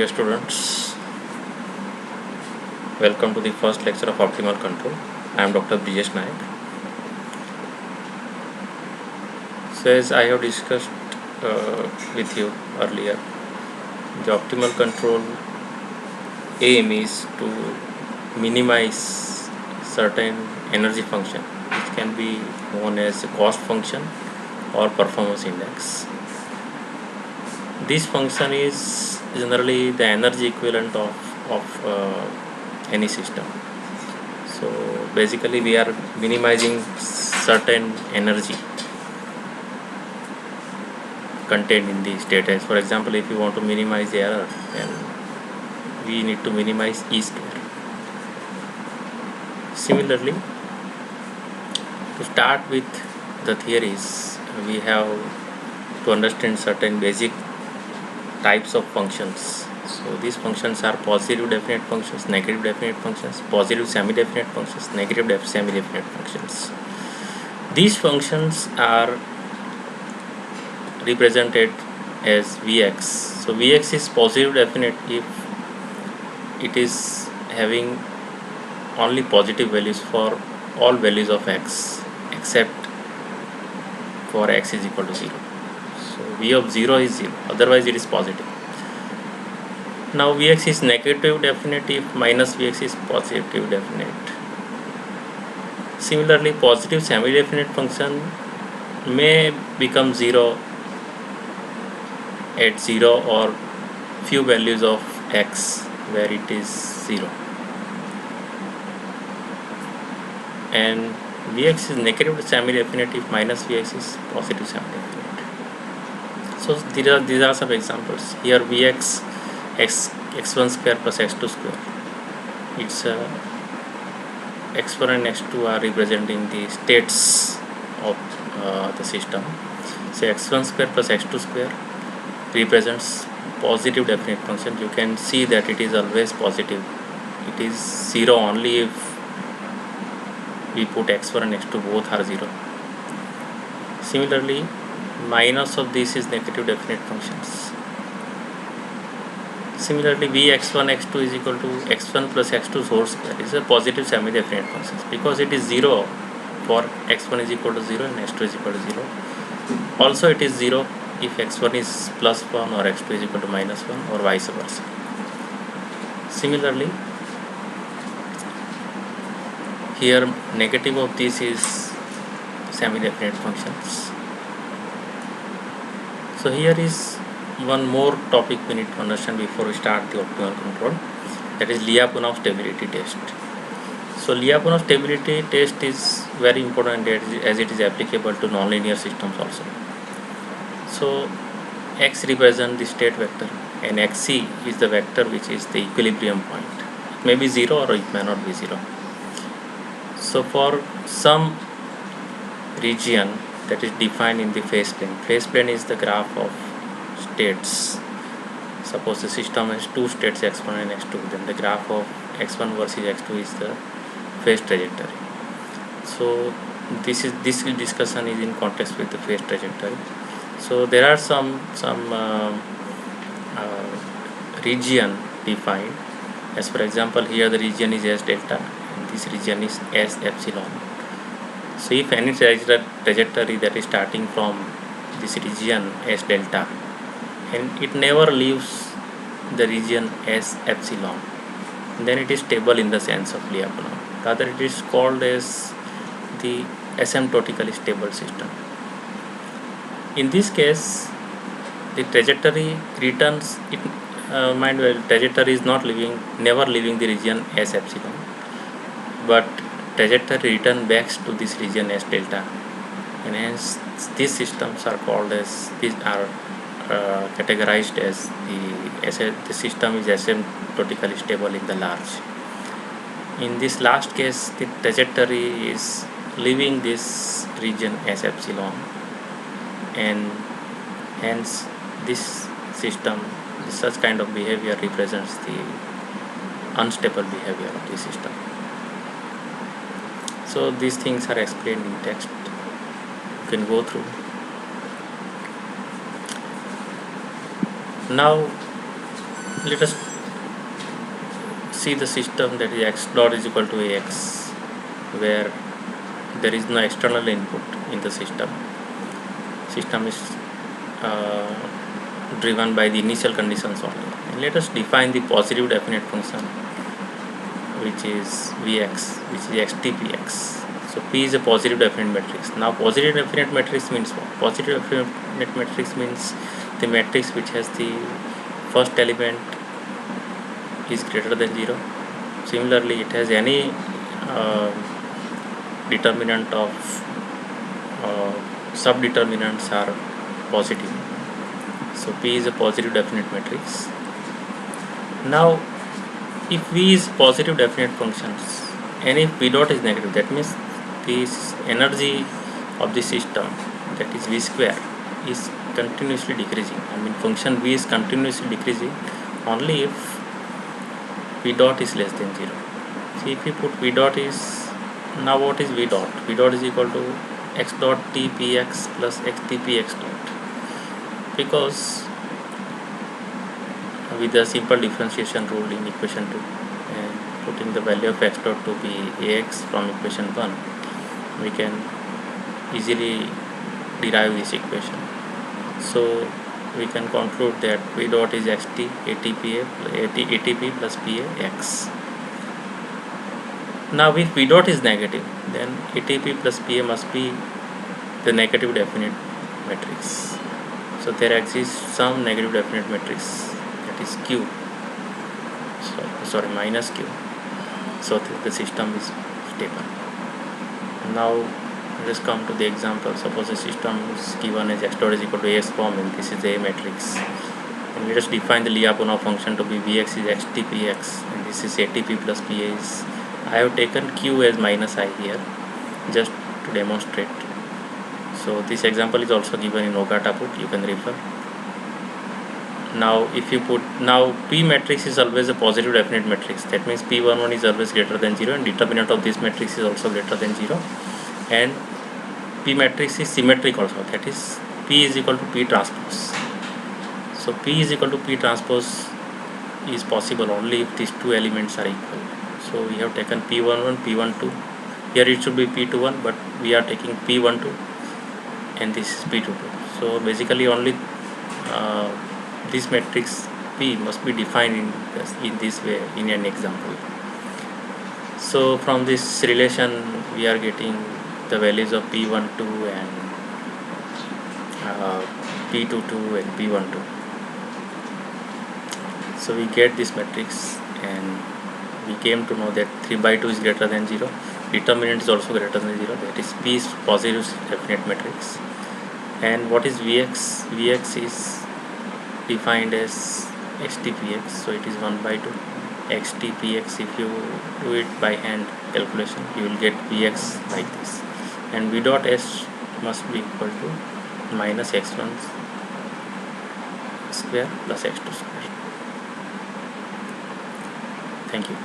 Dear students, welcome to the first lecture of optimal control. I am Dr. Brijesh Naik. So as I have discussed with you earlier, the optimal control aim is to minimize certain energy function which can be known as cost function or performance index. This function is generally the energy equivalent of any system. So basically we are minimizing certain energy contained in the state. As for example, if you want to minimize the error, then we need to minimize E square. Similarly, to start with the theories, we have to understand certain basic types of functions. So these functions are positive definite functions, negative definite functions, positive semi-definite functions, negative semi-definite functions. These functions are represented as Vx. So Vx is positive definite if it is having only positive values for all values of x except for x is equal to 0. So V of 0 is 0, otherwise it is positive. Now Vx is negative definite if minus Vx is positive definite. Similarly, positive semi-definite function may become 0 at 0 or few values of x where it is 0, and Vx is negative semi-definite if minus Vx is positive semi-definite. So these are some examples. Here Vx x1 square plus x2 square, it's x1 and x2 are representing the states of the system. So x1 square plus x2 square represents positive definite function. You can see that it is always positive. It is 0 only if we put x1 and x2 both are 0. Similarly, minus of this is negative definite functions. Similarly, Vx1 x2 is equal to x1 plus x2 whole square is a positive semi-definite function because it is 0 for x1 is equal to 0 and x2 is equal to 0. Also it is 0 if x1 is plus 1 or x2 is equal to minus 1 or vice versa. Similarly, here negative of this is semi-definite functions. So here is one more topic we need to understand before we start the optimal control, that is Lyapunov stability test. So Lyapunov stability test is very important as it is applicable to nonlinear systems also. So x represents the state vector and xc is the vector which is the equilibrium point. It may be 0 or it may not be 0. So for some region that is defined in the phase plane is the graph of states. Suppose the system has two states x1 and x2, then the graph of x1 versus x2 is the phase trajectory. So this discussion is in context with the phase trajectory. So there are some region defined. As for example, here the region is S delta and this region is S epsilon. So if any trajectory that is starting from this region S delta and it never leaves the region S epsilon, then it is stable in the sense of Lyapunov. Rather, it is called as the asymptotically stable system. In this case, the trajectory returns it. Mind well, trajectory is never leaving the region S epsilon, but trajectory return back to this region S delta, and hence these systems are called as categorized as the system is asymptotically stable in the large. In this last case, the trajectory is leaving this region S epsilon, and hence this system, such kind of behavior represents the unstable behavior of the system. So these things are explained in text. You can go through. Now let us see the system, that is x dot is equal to ax, where there is no external input in the system is uh, driven by the initial conditions only. And let us define the positive definite function, which is Vx, which is xtpx. So P is a positive definite matrix. Now positive definite matrix means what? Positive definite matrix means the matrix which has the first element is greater than 0. Similarly, it has any uh, determinant of subdeterminants are positive. So P is a positive definite matrix. Now if V is positive definite functions and if V dot is negative, that means this energy of the system, that is V square, is continuously decreasing. I mean function V is continuously decreasing only if V dot is less than 0. See, if we put V dot is, now what is V dot? V dot is equal to x dot t px plus x t px dot, because with the simple differentiation rule in equation 2 and putting the value of x dot to be ax from equation 1, we can easily derive this equation. So we can conclude that V dot is xt atp plus pa x. Now if V dot is negative, then atp plus pa must be the negative definite matrix. So there exists some negative definite matrix, that is q, minus q, so the system is stable. Now let us come to the example. Suppose the system is given as x dot is equal to as form, and this is the A matrix, and let us define the Lyapunov function to be Vx is xtpx, and this is atp plus pa is, I have taken q as minus I here just to demonstrate. So this example is also given in Ogata book, you can refer. Now if you put, now P matrix is always a positive definite matrix, that means P11 is always greater than 0 and determinant of this matrix is also greater than 0, and P matrix is symmetric also, that is P is equal to P transpose. So P is equal to P transpose is possible only if these two elements are equal. So we have taken P11, P12, here it should be P21, but we are taking P12 and this is P22. So basically only this matrix P must be defined in this way in an example. So from this relation we are getting the values of P12 and P22 and P12. So we get this matrix and we came to know that 3/2 is greater than 0, determinant is also greater than 0, that is P is positive definite matrix. And what is Vx? Vx is defined as xtpx, so it is 1/2 xtpx. If you do it by hand calculation, you will get Vx like this, and V dot s must be equal to minus x1 square plus x2 square. Thank you.